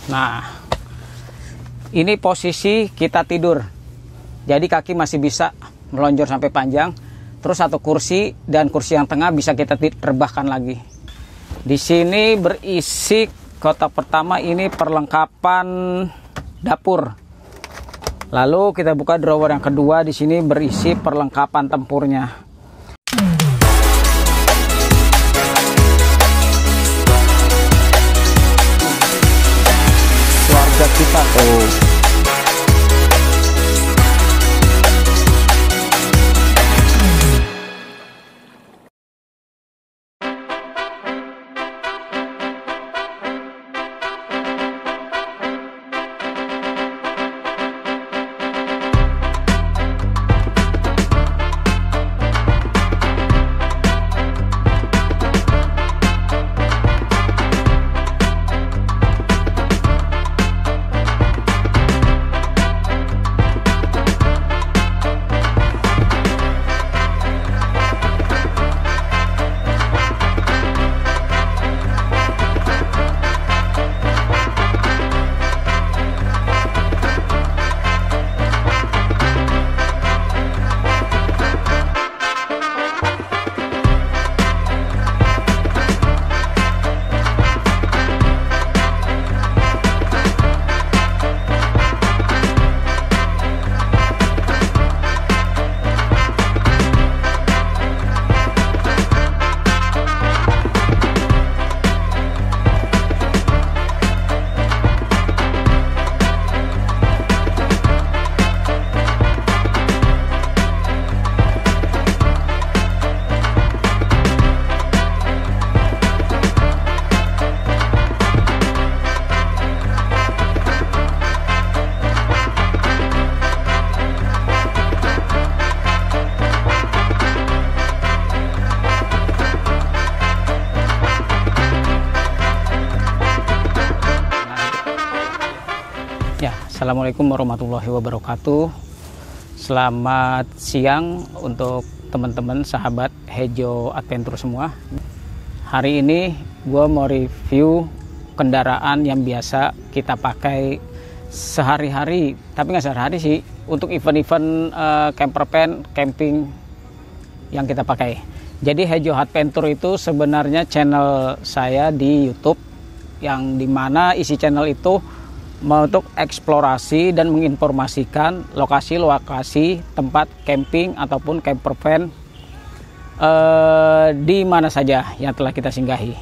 Nah, ini posisi kita tidur. Jadi kaki masih bisa melonjor sampai panjang. Terus satu kursi dan kursi yang tengah bisa kita terbahkan lagi. Di sini berisi kotak pertama ini perlengkapan dapur. Lalu kita buka drawer yang kedua, di sini berisi perlengkapan tempurnya. Keluarga kita tuh. Assalamualaikum warahmatullahi wabarakatuh. Selamat siang untuk teman-teman sahabat Hejo Adventure semua. Hari ini gue mau review kendaraan yang biasa kita pakai sehari-hari, tapi nggak sehari-hari sih, untuk event-event campervan, camping yang kita pakai. Jadi Hejo Adventure itu sebenarnya channel saya di YouTube, yang dimana isi channel itu untuk eksplorasi dan menginformasikan lokasi-lokasi tempat camping ataupun campervan di mana saja yang telah kita singgahi.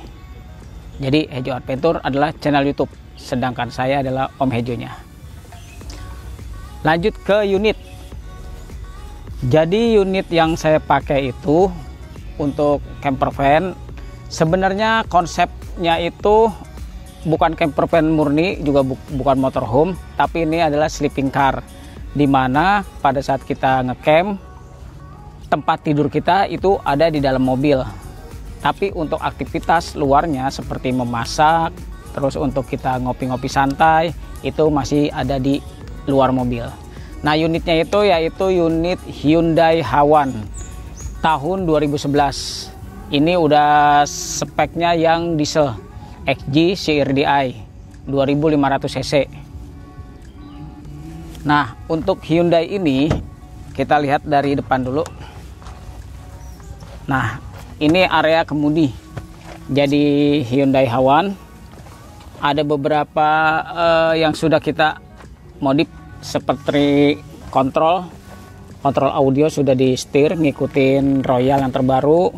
Jadi Hejo Adventure adalah channel YouTube, sedangkan saya adalah Om Hejonya. Lanjut ke unit. Jadi unit yang saya pakai itu untuk campervan, sebenarnya konsepnya itu bukan campervan murni, juga bukan motorhome, tapi ini adalah sleeping car, dimana pada saat kita ngecamp, tempat tidur kita itu ada di dalam mobil, tapi untuk aktivitas luarnya seperti memasak, terus untuk kita ngopi-ngopi santai, itu masih ada di luar mobil. Nah, unitnya itu yaitu unit Hyundai Hawan tahun 2011. Ini udah speknya yang diesel XG CRDI 2500 cc. Nah, untuk Hyundai ini kita lihat dari depan dulu. Nah, ini area kemudi. Jadi Hyundai Hawan ada beberapa yang sudah kita modif, seperti kontrol audio sudah di setir ngikutin Royal yang terbaru.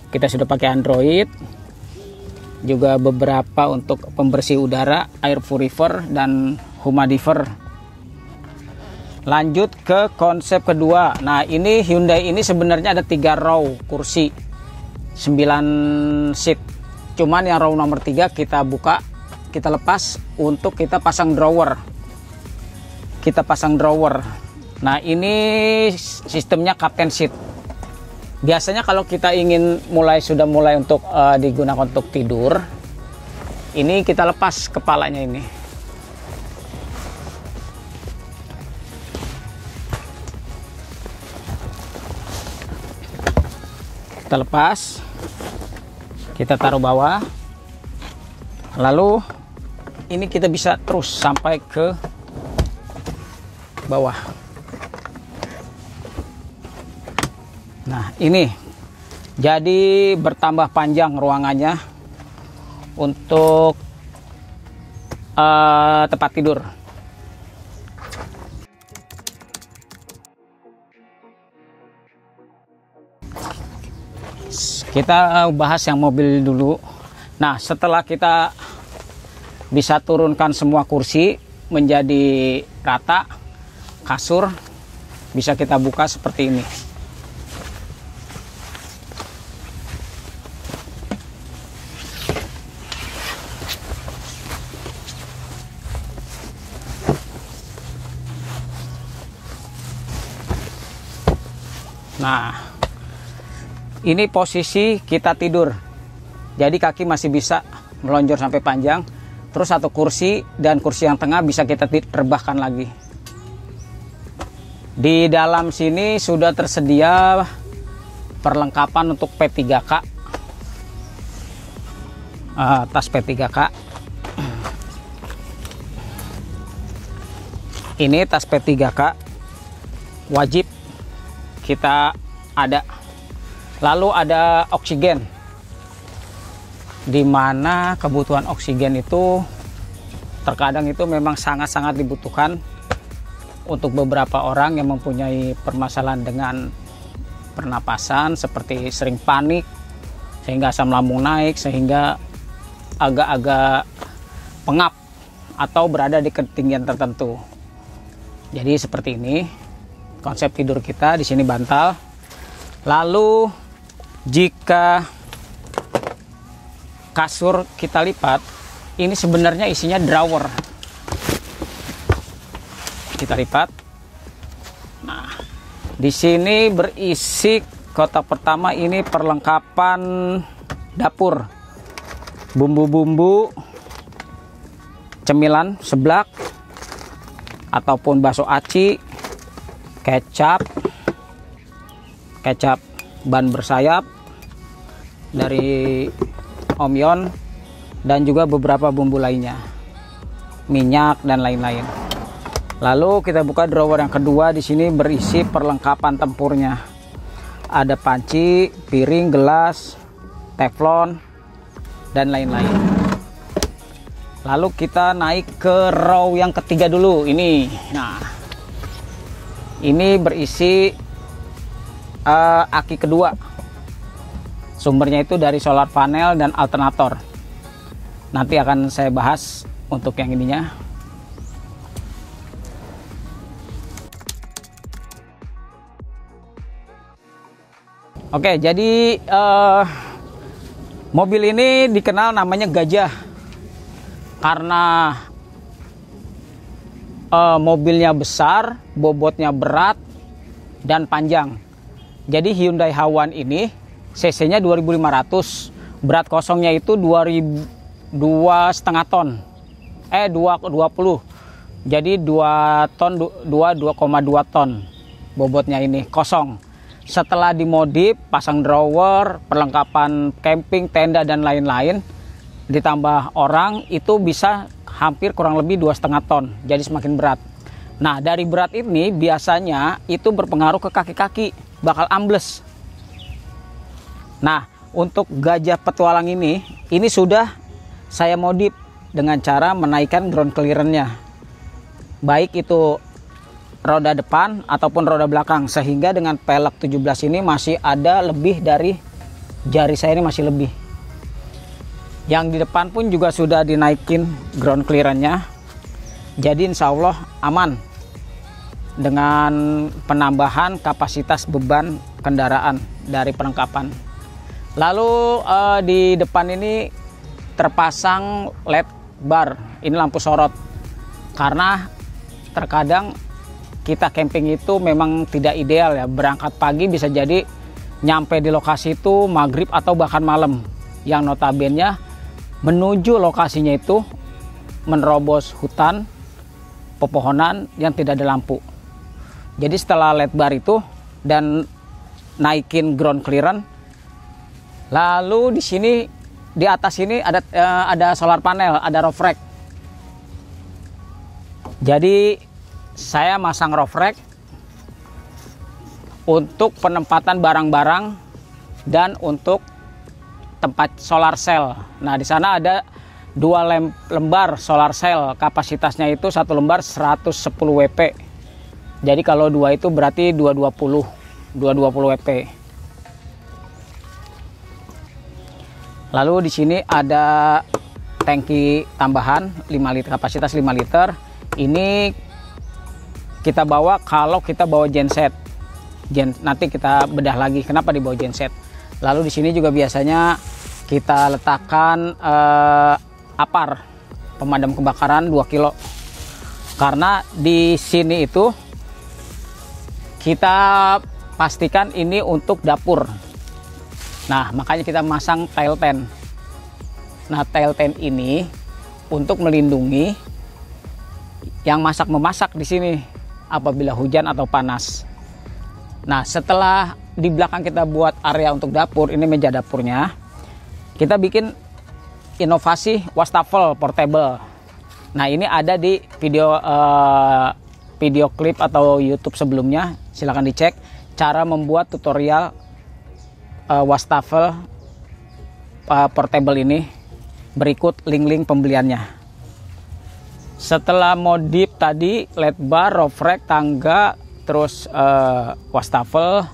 Kita sudah pakai Android. Juga beberapa untuk pembersih udara, air purifier dan humidifier. Lanjut ke konsep kedua. Nah, ini Hyundai ini sebenarnya ada 3 row kursi 9 seat. Cuman yang row nomor 3 kita buka, kita lepas untuk kita pasang drawer. Nah, ini sistemnya captain seat. Biasanya kalau kita ingin sudah mulai untuk digunakan untuk tidur, ini kita lepas kepalanya ini. Kita lepas, kita taruh bawah, lalu ini kita bisa terus sampai ke bawah. Nah, ini jadi bertambah panjang ruangannya untuk tempat tidur. Kita bahas yang mobil dulu. Nah, setelah kita bisa turunkan semua kursi menjadi rata, kasur bisa kita buka seperti ini. Nah, ini posisi kita tidur. Jadi kaki masih bisa melonjor sampai panjang. Terus satu kursi dan kursi yang tengah bisa kita rebahkan lagi. Di dalam sini sudah tersedia perlengkapan untuk P3K. Tas P3K. Ini tas P3K wajib kita ada. Lalu ada oksigen, di mana kebutuhan oksigen itu terkadang itu memang sangat-sangat dibutuhkan untuk beberapa orang yang mempunyai permasalahan dengan pernapasan, seperti sering panik sehingga asam lambung naik, sehingga agak-agak pengap atau berada di ketinggian tertentu. Jadi seperti ini konsep tidur kita. Di sini bantal. Lalu jika kasur kita lipat, ini sebenarnya isinya drawer. Kita lipat. Nah, di sini berisi kotak pertama ini perlengkapan dapur, bumbu-bumbu, cemilan seblak ataupun bakso aci, kecap ban bersayap dari Om Yon, dan juga beberapa bumbu lainnya, minyak dan lain-lain. Lalu kita buka drawer yang kedua. Di sini berisi perlengkapan tempurnya. Ada panci, piring, gelas, teflon dan lain-lain. Lalu kita naik ke row yang ketiga dulu ini. Nah, ini berisi aki kedua. Sumbernya itu dari solar panel dan alternator. Nanti akan saya bahas untuk yang ininya. Oke, jadi mobil ini dikenal namanya gajah karena mobilnya besar, bobotnya berat dan panjang. Jadi Hyundai Hawan ini cc-nya 2500, berat kosongnya itu 2,5 ton. 20. Jadi 2,2 ton bobotnya ini kosong. Setelah dimodif, pasang drawer, perlengkapan camping, tenda dan lain-lain, ditambah orang, itu bisa hampir kurang lebih 2,5 ton. Jadi semakin berat. Nah, dari berat ini biasanya itu berpengaruh ke kaki-kaki, bakal ambles. Nah, untuk gajah petualang ini sudah saya modif dengan cara menaikkan ground clearance-nya. Baik itu roda depan ataupun roda belakang, sehingga dengan pelek 17 ini masih ada lebih dari jari saya, ini masih lebih. Yang di depan pun juga sudah dinaikin ground clearance-nya. Jadi insya Allah aman dengan penambahan kapasitas beban kendaraan dari perlengkapan. Lalu di depan ini terpasang LED bar, ini lampu sorot, karena terkadang kita camping itu memang tidak ideal ya, berangkat pagi bisa jadi nyampe di lokasi itu maghrib atau bahkan malam, yang notabene menuju lokasinya itu menerobos hutan, pepohonan yang tidak ada lampu. Jadi setelah LED bar itu dan naikin ground clearance, lalu di sini di atas ini ada solar panel, ada roof rack. Jadi saya masang roof rack untuk penempatan barang-barang dan untuk tempat solar cell. Nah, di sana ada 2 lembar solar cell, kapasitasnya itu 1 lembar 110 WP. Jadi kalau 2 itu berarti 220 WP. Lalu di sini ada tangki tambahan 5 liter, kapasitas 5 liter. Ini kita bawa kalau kita bawa genset. Nanti kita bedah lagi kenapa dibawa genset. Lalu di sini juga biasanya kita letakkan APAR, pemadam kebakaran 2 kilo. Karena di sini itu kita pastikan ini untuk dapur. Nah, makanya kita masang tile tent. Nah, tile tent ini untuk melindungi yang memasak di sini apabila hujan atau panas. Nah, setelah di belakang kita buat area untuk dapur, ini meja dapurnya, kita bikin inovasi wastafel portable. Nah, ini ada di video klip atau YouTube sebelumnya, silahkan dicek cara membuat tutorial wastafel portable ini. Berikut link-link pembeliannya. Setelah modif tadi LED bar, roof rack, tangga, terus wastafel,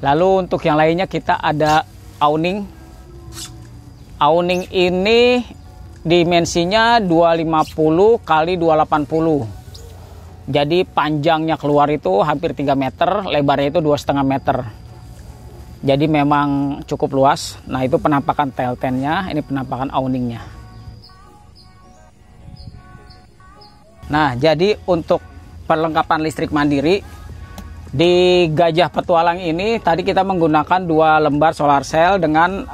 lalu untuk yang lainnya kita ada awning. Awning ini dimensinya 250 kali 280. Jadi panjangnya keluar itu hampir 3 meter, lebarnya itu 2,5 meter. Jadi memang cukup luas. Nah, itu penampakan tile tent-nya, ini penampakan awningnya. Nah, jadi untuk perlengkapan listrik mandiri di Gajah Petualang ini tadi kita menggunakan 2 lembar solar cell dengan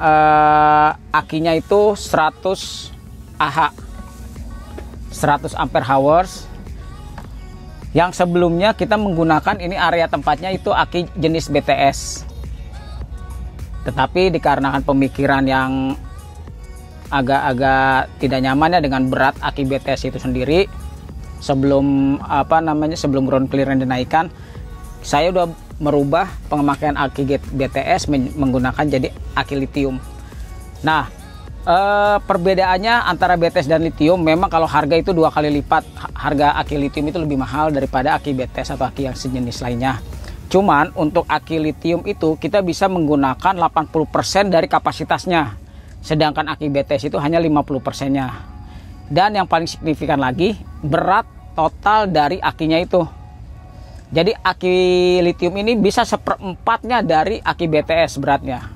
akinya itu 100 Ah, 100 ampere hours. Yang sebelumnya kita menggunakan ini area tempatnya itu aki jenis BTS. Tetapi dikarenakan pemikiran yang agak-agak tidak nyaman ya dengan berat aki BTS itu sendiri, sebelum sebelum ground clear yang dinaikkan, saya udah merubah pemakaian aki BTS menggunakan jadi aki lithium. Nah, perbedaannya antara BTS dan lithium, memang kalau harga itu 2 kali lipat. Harga aki lithium itu lebih mahal daripada aki BTS atau aki yang sejenis lainnya. Cuman untuk aki lithium itu kita bisa menggunakan 80% dari kapasitasnya, sedangkan aki BTS itu hanya 50%-nya. Dan yang paling signifikan lagi, berat total dari akinya itu. Jadi aki lithium ini bisa 1/4-nya dari aki BTS beratnya.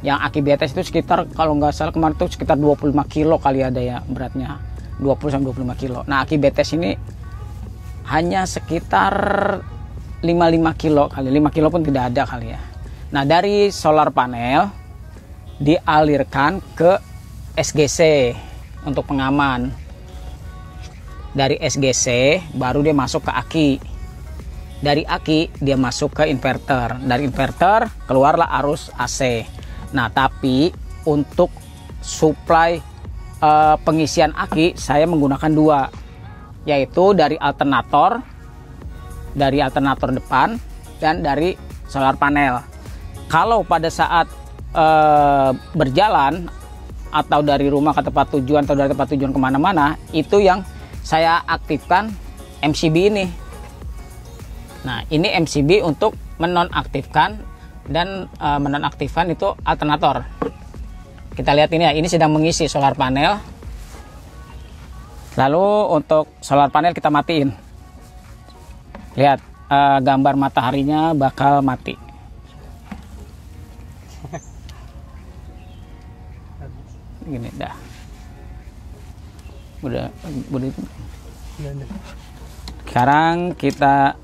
Yang aki BTS itu sekitar, kalau nggak salah kemarin itu sekitar 25 kilo kali ada ya beratnya, 20-25 kilo. Nah, aki BTS ini hanya sekitar 55 kilo kali, 5 kilo pun tidak ada kali ya. Nah, dari solar panel dialirkan ke SGC untuk pengaman. Dari SGC baru dia masuk ke aki. Dari aki dia masuk ke inverter. Dari inverter keluarlah arus AC. Nah, tapi untuk supply pengisian aki saya menggunakan 2, yaitu dari alternator depan dan dari solar panel. Kalau pada saat berjalan atau dari rumah ke tempat tujuan atau dari tempat tujuan kemana-mana, itu yang saya aktifkan MCB ini. Nah, ini MCB untuk menonaktifkan dan menonaktifkan itu alternator. Kita lihat ini ya, ini sedang mengisi solar panel. Lalu untuk solar panel kita matiin. Lihat gambar mataharinya bakal mati. Gini dah. Udah itu. Sekarang kita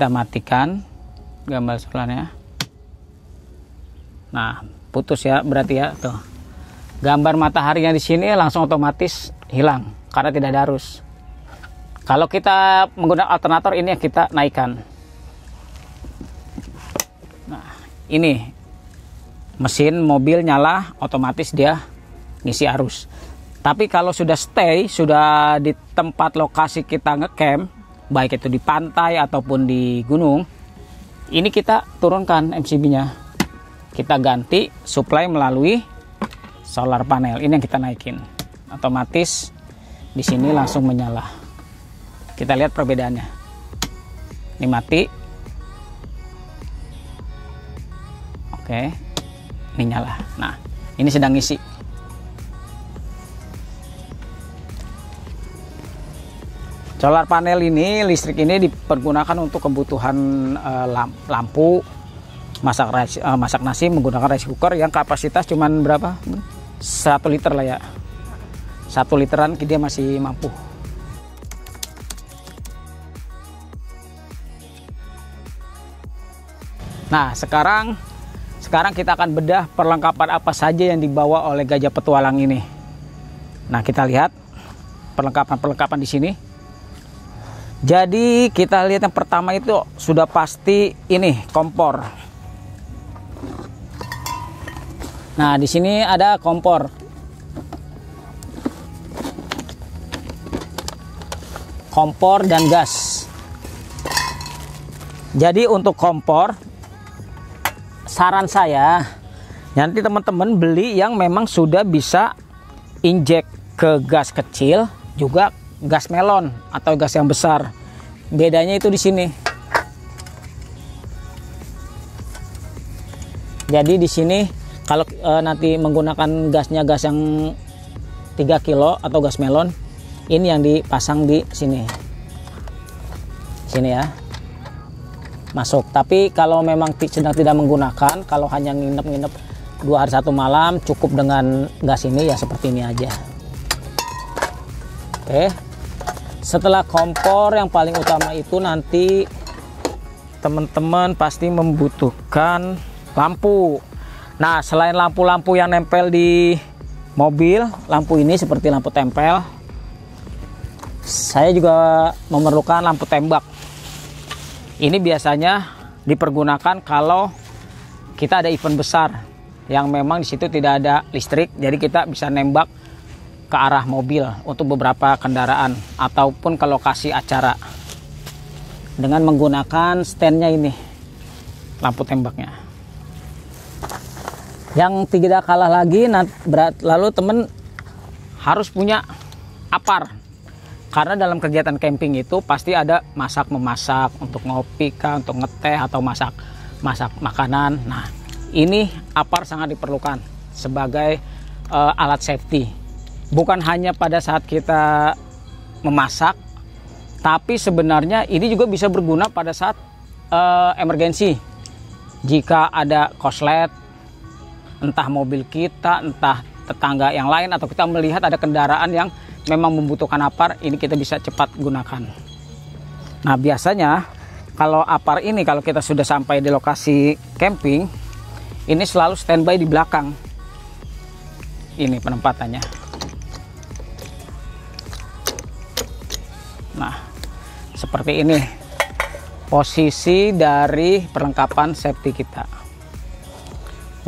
matikan gambar solarnya. Nah, putus ya berarti ya tuh. Gambar mataharinya di sini langsung otomatis hilang karena tidak ada arus. Kalau kita menggunakan alternator ini yang kita naikkan. Nah, ini mesin mobil nyala otomatis dia ngisi arus. Tapi kalau sudah stay, sudah di tempat lokasi kita ngecamp, baik itu di pantai ataupun di gunung, ini kita turunkan MCB-nya. Kita ganti supply melalui solar panel. Ini yang kita naikin. Otomatis di sini langsung menyala. Kita lihat perbedaannya. Ini mati. Oke. Ini nyala. Nah, ini sedang ngisi. Solar panel ini, listrik ini dipergunakan untuk kebutuhan lampu, masak nasi menggunakan rice cooker yang kapasitas cuman berapa? 1 liter lah ya. 1 literan dia masih mampu. Nah, sekarang kita akan bedah perlengkapan apa saja yang dibawa oleh Gajah Petualang ini. Nah, kita lihat perlengkapan di sini. Jadi kita lihat yang pertama itu sudah pasti ini kompor. Nah, di sini ada kompor. Kompor dan gas. Jadi untuk kompor, saran saya nanti teman-teman beli yang memang sudah bisa injek ke gas kecil, juga gas melon atau gas yang besar. Bedanya itu di sini. Jadi di sini kalau nanti menggunakan gasnya gas yang 3 kilo atau gas melon, ini yang dipasang di sini. Sini ya. Masuk. Tapi kalau memang sedang tidak menggunakan, kalau hanya nginep-nginep 2 hari 1 malam, cukup dengan gas ini ya seperti ini aja. Oke. Setelah kompor, yang paling utama itu nanti teman-teman pasti membutuhkan lampu. Nah, selain lampu-lampu yang nempel di mobil, lampu ini seperti lampu tempel, saya juga memerlukan lampu tembak. Ini biasanya dipergunakan kalau kita ada event besar yang memang di situ tidak ada listrik, jadi kita bisa nembak ke arah mobil untuk beberapa kendaraan ataupun ke lokasi acara dengan menggunakan standnya ini, lampu tembaknya. Yang tidak kalah lagi, lalu temen harus punya apar, karena dalam kegiatan camping itu pasti ada masak-memasak untuk ngopi kah, untuk ngeteh atau masak makanan. Nah, ini apar sangat diperlukan sebagai alat safety. Bukan hanya pada saat kita memasak, tapi sebenarnya ini juga bisa berguna pada saat emergensi. Jika ada koslet, entah mobil kita, entah tetangga yang lain, atau kita melihat ada kendaraan yang memang membutuhkan apar, ini kita bisa cepat gunakan. Nah, biasanya kalau apar ini, kalau kita sudah sampai di lokasi camping, ini selalu standby di belakang. Ini penempatannya. Nah, seperti ini posisi dari perlengkapan safety kita.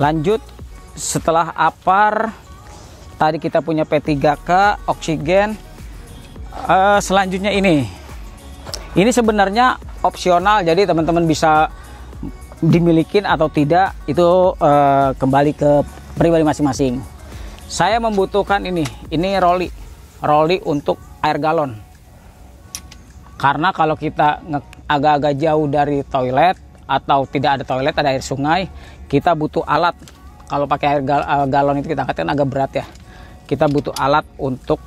Lanjut, setelah apar tadi kita punya P3K, oksigen. Selanjutnya ini sebenarnya opsional, jadi teman-teman bisa dimilikin atau tidak, itu kembali ke pribadi masing-masing. Saya membutuhkan ini roli untuk air galon. Karena kalau kita agak-agak jauh dari toilet atau tidak ada toilet, ada air sungai, kita butuh alat. Kalau pakai air galon itu kita angkatkan agak berat ya. Kita butuh alat untuk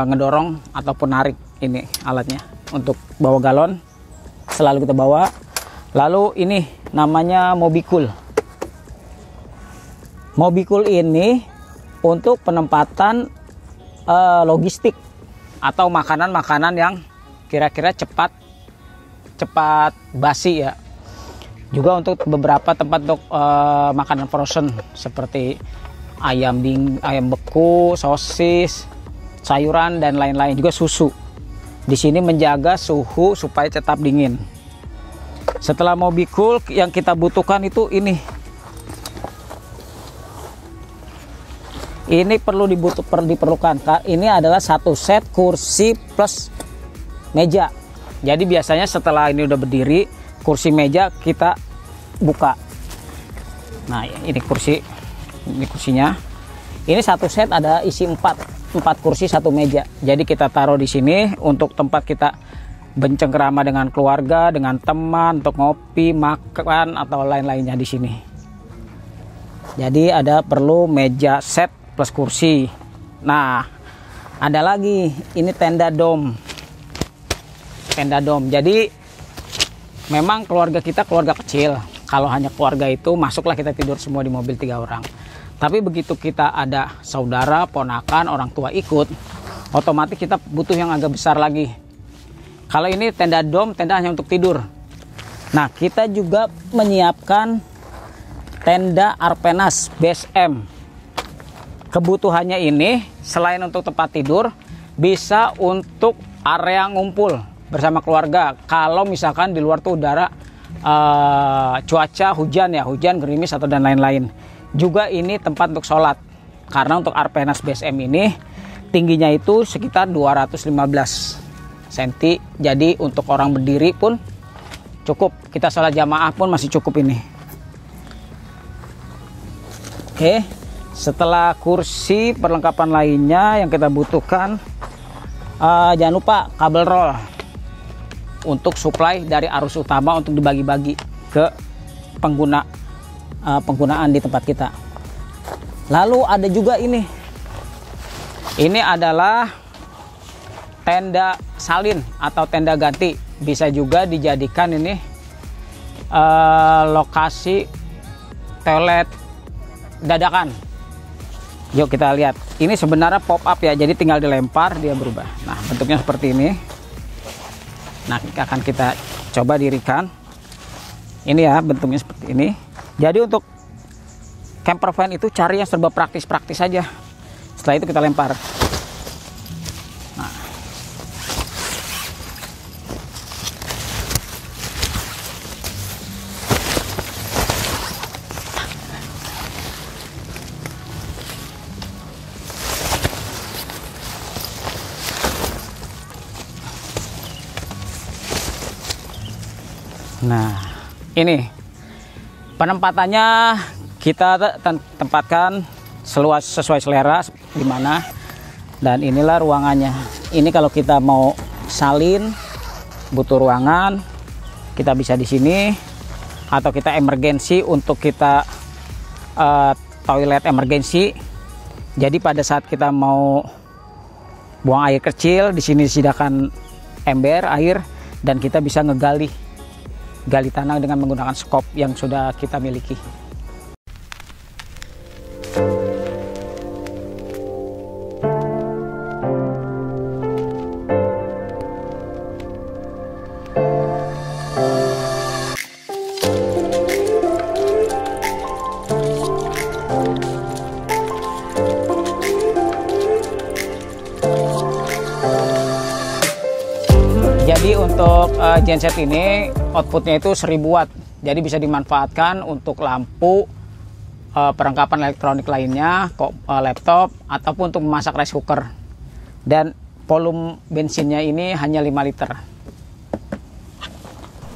ngedorong ataupun narik, ini alatnya untuk bawa galon. Selalu kita bawa. Lalu ini namanya Mobicool. Mobicool ini untuk penempatan logistik atau makanan-makanan yang kira-kira cepat basi ya. Juga untuk beberapa tempat untuk makanan frozen seperti ayam beku, sosis, sayuran dan lain-lain, juga susu. Di sini menjaga suhu supaya tetap dingin. Setelah Mobicool, yang kita butuhkan itu ini Ini diperlukan. Ini adalah satu set kursi plus meja. Jadi biasanya setelah ini udah berdiri, kursi meja kita buka. Nah, ini kursinya. Ini satu set ada isi 4 kursi, 1 meja. Jadi kita taruh di sini untuk tempat kita bercengkrama dengan keluarga, dengan teman, untuk ngopi, makan atau lain-lainnya di sini. Jadi ada perlu meja set plus kursi. Nah, ada lagi ini tenda dom. Jadi memang keluarga kita keluarga kecil. Kalau hanya keluarga itu masuklah kita tidur semua di mobil 3 orang. Tapi begitu kita ada saudara, ponakan, orang tua ikut, otomatis kita butuh yang agak besar lagi. Kalau ini tenda dom, tenda hanya untuk tidur. Nah, kita juga menyiapkan tenda Arpenas Base M. Kebutuhannya ini selain untuk tempat tidur, bisa untuk area ngumpul bersama keluarga. Kalau misalkan di luar tuh udara cuaca hujan, gerimis atau dan lain-lain. Juga ini tempat untuk sholat. Karena untuk Arpenas Base M ini tingginya itu sekitar 215 cm. Jadi untuk orang berdiri pun cukup. Kita sholat jamaah pun masih cukup ini. Oke. Setelah kursi, perlengkapan lainnya yang kita butuhkan, jangan lupa kabel roll untuk supply dari arus utama untuk dibagi-bagi ke penggunaan di tempat kita. Lalu ada juga ini adalah tenda salin atau tenda ganti. Bisa juga dijadikan ini lokasi toilet dadakan. Yuk kita lihat. Ini sebenarnya pop up ya, jadi tinggal dilempar dia berubah. Nah, bentuknya seperti ini. Nah, akan kita coba dirikan. Ini ya, bentuknya seperti ini. Jadi untuk camper van itu cari yang serba praktis-praktis saja. Setelah itu kita lempar. Nah, ini penempatannya kita tempatkan sesuai selera di mana, dan inilah ruangannya. Ini kalau kita mau salin butuh ruangan, kita bisa di sini, atau kita emergensi untuk kita toilet emergensi. Jadi pada saat kita mau buang air kecil, di sini disediakan ember air dan kita bisa ngegali tanah dengan menggunakan skop yang sudah kita miliki. Jadi untuk genset ini outputnya itu 1000 watt. Jadi bisa dimanfaatkan untuk lampu, perlengkapan elektronik lainnya, laptop, ataupun untuk memasak rice cooker. Dan volume bensinnya ini hanya 5 liter.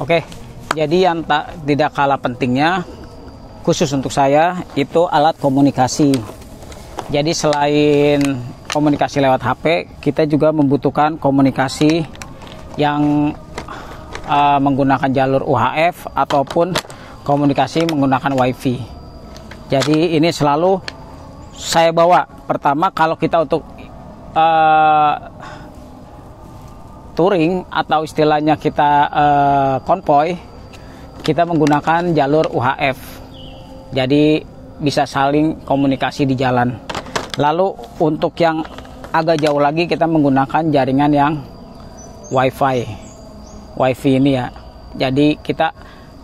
Oke, jadi yang tidak kalah pentingnya, khusus untuk saya, itu alat komunikasi. Jadi selain komunikasi lewat HP, kita juga membutuhkan komunikasi yang menggunakan jalur UHF ataupun komunikasi menggunakan WiFi. Jadi ini selalu saya bawa. Pertama, kalau kita untuk touring atau istilahnya kita konvoy, kita menggunakan jalur UHF. Jadi bisa saling komunikasi di jalan. Lalu untuk yang agak jauh lagi, kita menggunakan jaringan yang WiFi ini ya. Jadi kita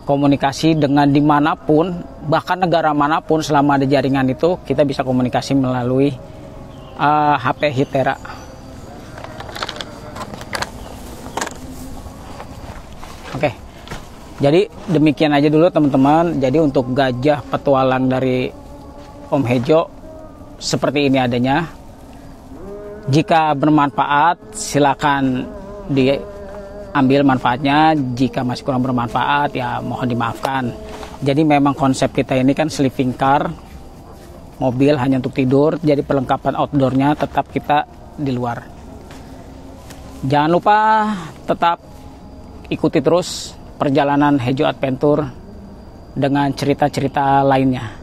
komunikasi dengan dimanapun, bahkan negara manapun, selama ada jaringan itu kita bisa komunikasi melalui HP Hitera. Oke, jadi demikian aja dulu teman-teman. Jadi untuk gajah petualang dari Om Hejo seperti ini adanya. Jika bermanfaat silakan diambil manfaatnya, jika masih kurang bermanfaat ya mohon dimaafkan. Jadi memang konsep kita ini kan sleeping car, mobil hanya untuk tidur, jadi perlengkapan outdoornya tetap kita di luar. Jangan lupa tetap ikuti terus perjalanan Hejo Adventure dengan cerita-cerita lainnya.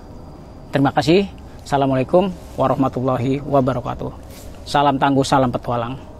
Terima kasih. Assalamualaikum warahmatullahi wabarakatuh. Salam tangguh, salam petualang.